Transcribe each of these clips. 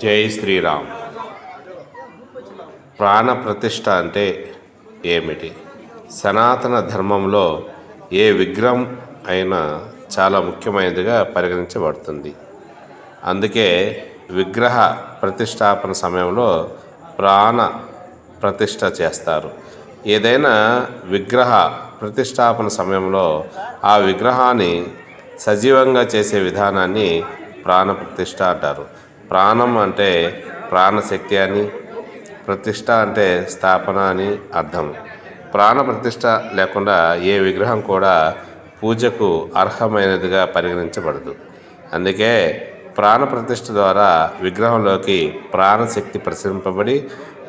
జై శ్రీరామ్. ప్రాణప్రతిష్ఠ అంటే ఏమిటి? సనాతన ధర్మంలో ఏ విగ్రహం అయినా చాలా ముఖ్యమైనదిగా పరిగణించబడుతుంది. అందుకే విగ్రహ ప్రతిష్టాపన సమయంలో ప్రాణ ప్రతిష్ఠ చేస్తారు. ఏదైనా విగ్రహ ప్రతిష్టాపన సమయంలో ఆ విగ్రహాన్ని సజీవంగా చేసే విధానాన్ని ప్రాణప్రతిష్ఠ అంటారు. ప్రాణం అంటే ప్రాణశక్తి అని, ప్రతిష్ఠ అంటే స్థాపన అని అర్థం. ప్రాణప్రతిష్ఠ లేకుండా ఏ విగ్రహం కూడా పూజకు అర్హమైనదిగా పరిగణించబడదు. అందుకే ప్రాణప్రతిష్ఠ ద్వారా విగ్రహంలోకి ప్రాణశక్తి ప్రసరింపబడి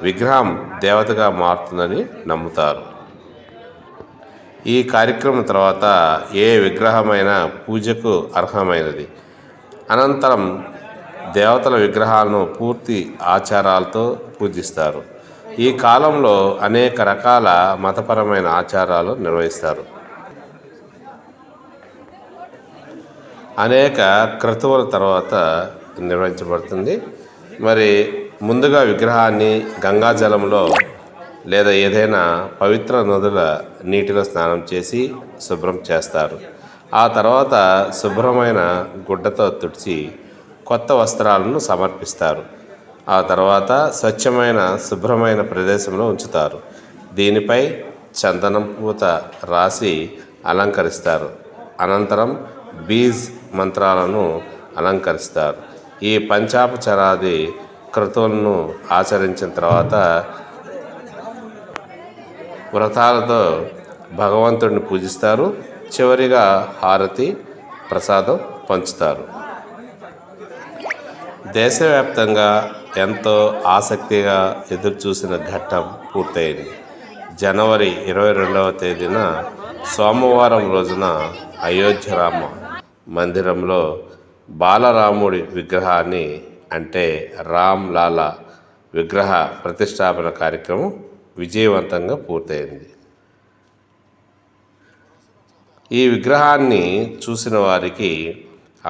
విగ్రహం దేవతగా మారుతుందని నమ్ముతారు. ఈ కార్యక్రమం తర్వాత ఏ విగ్రహమైనా పూజకు అర్హమైనది. అనంతరం దేవతల విగ్రహాలను పూర్తి ఆచారాలతో పూజిస్తారు. ఈ కాలంలో అనేక రకాల మతపరమైన ఆచారాలు నిర్వహిస్తారు. అనేక క్రతువుల తర్వాత నిర్వహించబడుతుంది. మరి ముందుగా విగ్రహాన్ని గంగాజలంలో లేదా ఏదైనా పవిత్ర నదుల నీటిలో స్నానం చేసి శుభ్రం చేస్తారు. ఆ తర్వాత శుభ్రమైన గుడ్డతో తుడిచి కొత్త వస్త్రాలను సమర్పిస్తారు. ఆ తర్వాత స్వచ్ఛమైన శుభ్రమైన ప్రదేశంలో ఉంచుతారు. దీనిపై చందనం పూత రాసి అలంకరిస్తారు. అనంతరం బీజ్ మంత్రాలను అలంకరిస్తారు. ఈ పంచాపచారాది క్రతువులను ఆచరించిన తర్వాత వ్రతాలతో భగవంతుడిని పూజిస్తారు. చివరిగా హారతి ప్రసాదం పంచుతారు. దేశవ్యాప్తంగా ఎంతో ఆసక్తిగా ఎదురుచూసిన ఘట్టం పూర్తయింది. జనవరి 22వ తేదీన సోమవారం రోజున అయోధ్య రామ మందిరంలో బాలరాముడి విగ్రహాన్ని అంటే రామ్ లాలా విగ్రహ ప్రతిష్టాపన కార్యక్రమం విజయవంతంగా పూర్తయింది. ఈ విగ్రహాన్ని చూసిన వారికి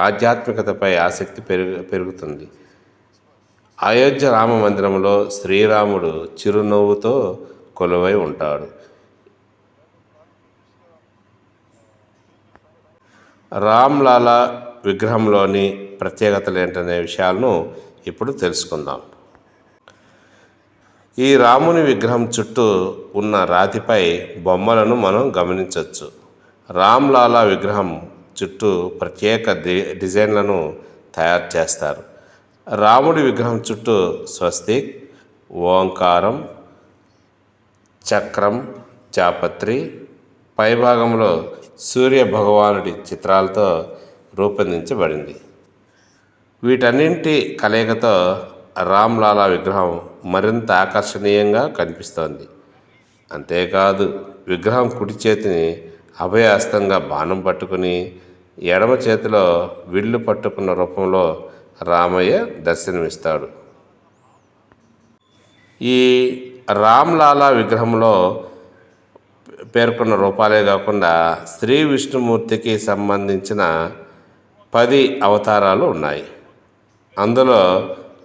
ఆధ్యాత్మికతపై ఆసక్తి పెరుగుతుంది. అయోధ్య రామ మందిరంలో శ్రీరాముడు చిరునవ్వుతో కొలువై ఉంటాడు. రామ్ లాలా విగ్రహంలోని ప్రత్యేకతలు ఏంటనే విషయాలను ఇప్పుడు తెలుసుకుందాం. ఈ రాముని విగ్రహం చుట్టూ ఉన్న రాతిపై బొమ్మలను మనం గమనించవచ్చు. రామ్ లాలా విగ్రహం చుట్టూ ప్రత్యేక డిజైన్లను తయారు చేస్తారు. రాముడి విగ్రహం చుట్టూ స్వస్తిక్, ఓంకారం, చక్రం, చాపత్రి, పైభాగంలో సూర్య భగవానుడి చిత్రాలతో రూపొందించబడింది. వీటన్నింటి కలయికతో రామ్ లాలా విగ్రహం మరింత ఆకర్షణీయంగా కనిపిస్తోంది. అంతేకాదు విగ్రహం కుడి చేతిని అభయహస్తంగా బాణం పట్టుకుని ఎడమ చేతిలో విల్లు పట్టుకున్న రూపంలో రామయ్య దర్శనమిస్తాడు. ఈ రామ్ లాలా విగ్రహంలో పేర్కొన్న రూపాలే కాకుండా శ్రీ విష్ణుమూర్తికి సంబంధించిన 10 అవతారాలు ఉన్నాయి. అందులో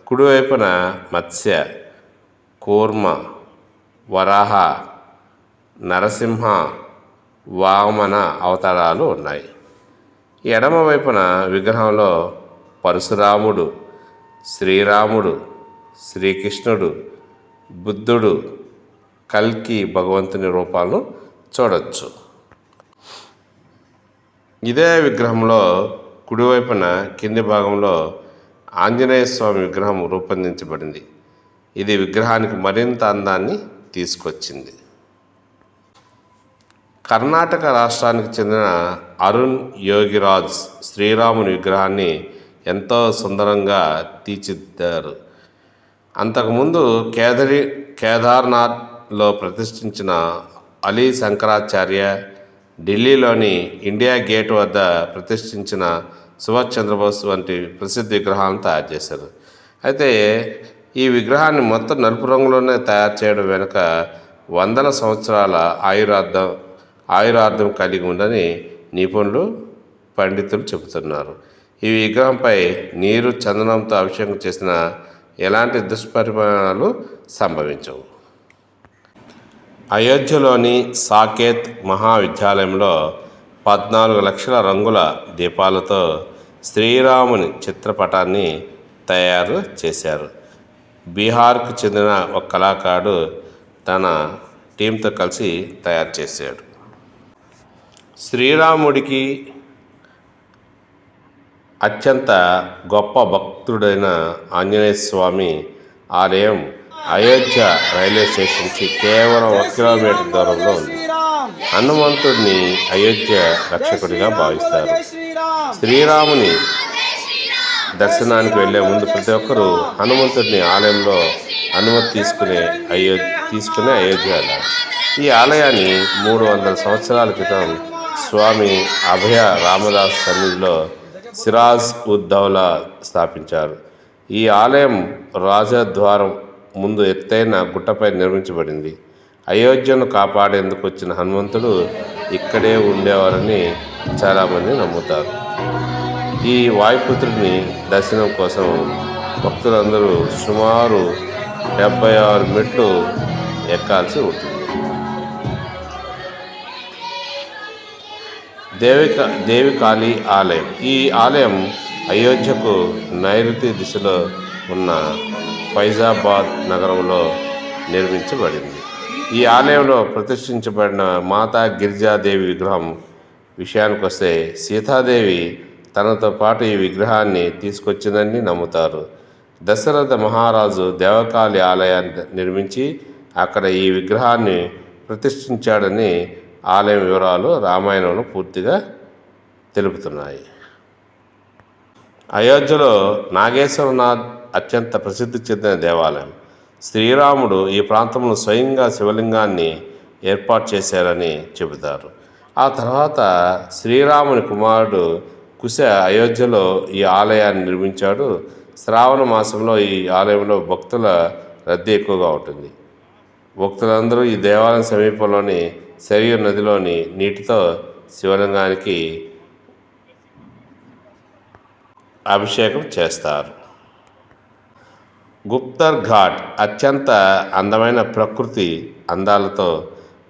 కుడివైపున మత్స్య, కూర్మ, వరాహ, నరసింహ, వామన అవతారాలు ఉన్నాయి. ఎడమ వైపున విగ్రహంలో పరశురాముడు, శ్రీరాముడు, శ్రీకృష్ణుడు, బుద్ధుడు, కల్కి భగవంతుని రూపాలను చూడవచ్చు. ఇదే విగ్రహంలో కుడివైపున కింది భాగంలో ఆంజనేయ స్వామి విగ్రహం రూపొందించబడింది. ఇది విగ్రహానికి మరింత అందాన్ని తీసుకొచ్చింది. కర్ణాటక రాష్ట్రానికి చెందిన అరుణ్ యోగిరాజ్ శ్రీరాముని విగ్రహాన్ని ఎంతో సుందరంగా తీర్చిదిద్దారు. అంతకుముందు కేదార్నాథ్లో ప్రతిష్ఠించిన అలీ శంకరాచార్య, ఢిల్లీలోని ఇండియా గేట్ వద్ద ప్రతిష్ఠించిన సుభాష్ చంద్రబోస్ వంటి ప్రసిద్ధ విగ్రహాలను తయారు చేశారు. అయితే ఈ విగ్రహాన్ని మొత్తం నలుపు రంగులోనే తయారు చేయడం వెనుక వందల సంవత్సరాల ఆయురార్థం కలిగి ఉందని నిపుణులు పండితులు చెబుతున్నారు. ఈ విగ్రహంపై నీరు చందనంతో అభిషేకం చేసిన ఎలాంటి దుష్పరిణామాలు సంభవించవు. అయోధ్యలోని సాకేత్ మహావిద్యాలయంలో 14 లక్షల రంగుల దీపాలతో శ్రీరాముని చిత్రపటాన్ని తయారు చేశారు. బీహార్కు చెందిన ఒక కళాకారుడు తన టీంతో కలిసి తయారు చేశాడు. శ్రీరాముడికి అత్యంత గొప్ప భక్తుడైన ఆంజనేయ స్వామి ఆలయం అయోధ్య రైల్వే స్టేషన్ నుంచి కేవలం 1 కిలోమీటర్ దూరంలో ఉంది. హనుమంతుడిని అయోధ్య రక్షకుడిగా భావిస్తారు. శ్రీరాముని దర్శనానికి వెళ్లే ముందు ప్రతి ఒక్కరూ హనుమంతుడిని ఆలయంలో అనుమతి తీసుకుని అయోధ్య వెళ్ళారు. ఈ ఆలయాన్ని 300 సంవత్సరాల క్రితం స్వామి అభయ రామదాస్ సన్నిధిలో సిరాజ్ ఉద్ దౌలా స్థాపించారు. ఈ ఆలయం రాజద్వారం ముందు ఎత్తైన గుట్టపై నిర్మించబడింది. అయోధ్యను కాపాడేందుకు వచ్చిన హనుమంతుడు ఇక్కడే ఉండేవారని చాలామంది నమ్ముతారు. ఈ వాయుపుత్రుడిని దర్శనం కోసం భక్తులందరూ సుమారు 76 మెట్లు ఎక్కాల్సి ఉంటుంది. దేవికాళి ఆలయం. ఈ ఆలయం అయోధ్యకు నైరుతి దిశలో ఉన్న ఫైజాబాద్ నగరంలో నిర్మించబడింది. ఈ ఆలయంలో ప్రతిష్ఠించబడిన మాతా గిరిజాదేవి విగ్రహం విషయానికి వస్తే సీతాదేవి తనతో పాటు ఈ విగ్రహాన్ని తీసుకొచ్చిందని నమ్ముతారు. దశరథ మహారాజు దేవకాళి ఆలయాన్ని నిర్మించి అక్కడ ఈ విగ్రహాన్ని ప్రతిష్ఠించాడని ఆలయం వివరాలు రామాయణంలో పూర్తిగా తెలుపుతున్నాయి. అయోధ్యలో నాగేశ్వరనాథ్ అత్యంత ప్రసిద్ధి చెందిన దేవాలయం. శ్రీరాముడు ఈ ప్రాంతంలో స్వయంగా శివలింగాన్ని ఏర్పాటు చేశారని చెబుతారు. ఆ తర్వాత శ్రీరాముని కుమారుడు కుశ అయోధ్యలో ఈ ఆలయాన్ని నిర్మించాడు. శ్రావణ మాసంలో ఈ ఆలయంలో భక్తుల రద్దీ ఎక్కువగా ఉంటుంది. భక్తులందరూ ఈ దేవాలయం సమీపంలోని సరియు నదిలోని నీటితో శివలింగానికి అభిషేకం చేస్తారు. గుప్తర్ ఘాట్ అత్యంత అందమైన ప్రకృతి అందాలతో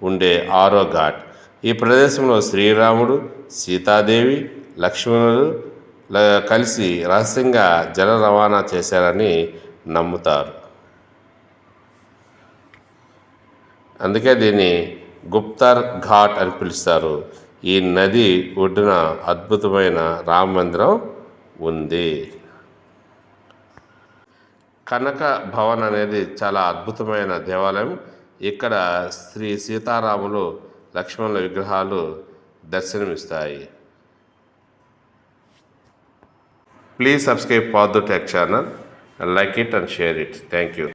ఉండే 6వ ఘాట్. ఈ ప్రదేశంలో శ్రీరాముడు, సీతాదేవి, లక్ష్మణుడు కలిసి రహస్యంగా జల రవాణా చేశారని నమ్ముతారు. అందుకే దీన్ని గుప్తర్ ఘాట్ అని పిలుస్తారు. ఈ నది ఒడ్డున అద్భుతమైన రామ మందిరం ఉంది. కనక భవన్ అనేది చాలా అద్భుతమైన దేవాలయం. ఇక్కడ శ్రీ సీతారాములు, లక్ష్మణుల విగ్రహాలు దర్శనమిస్తాయి. Please subscribe Path2Tech channel, like it and share it. Thank you.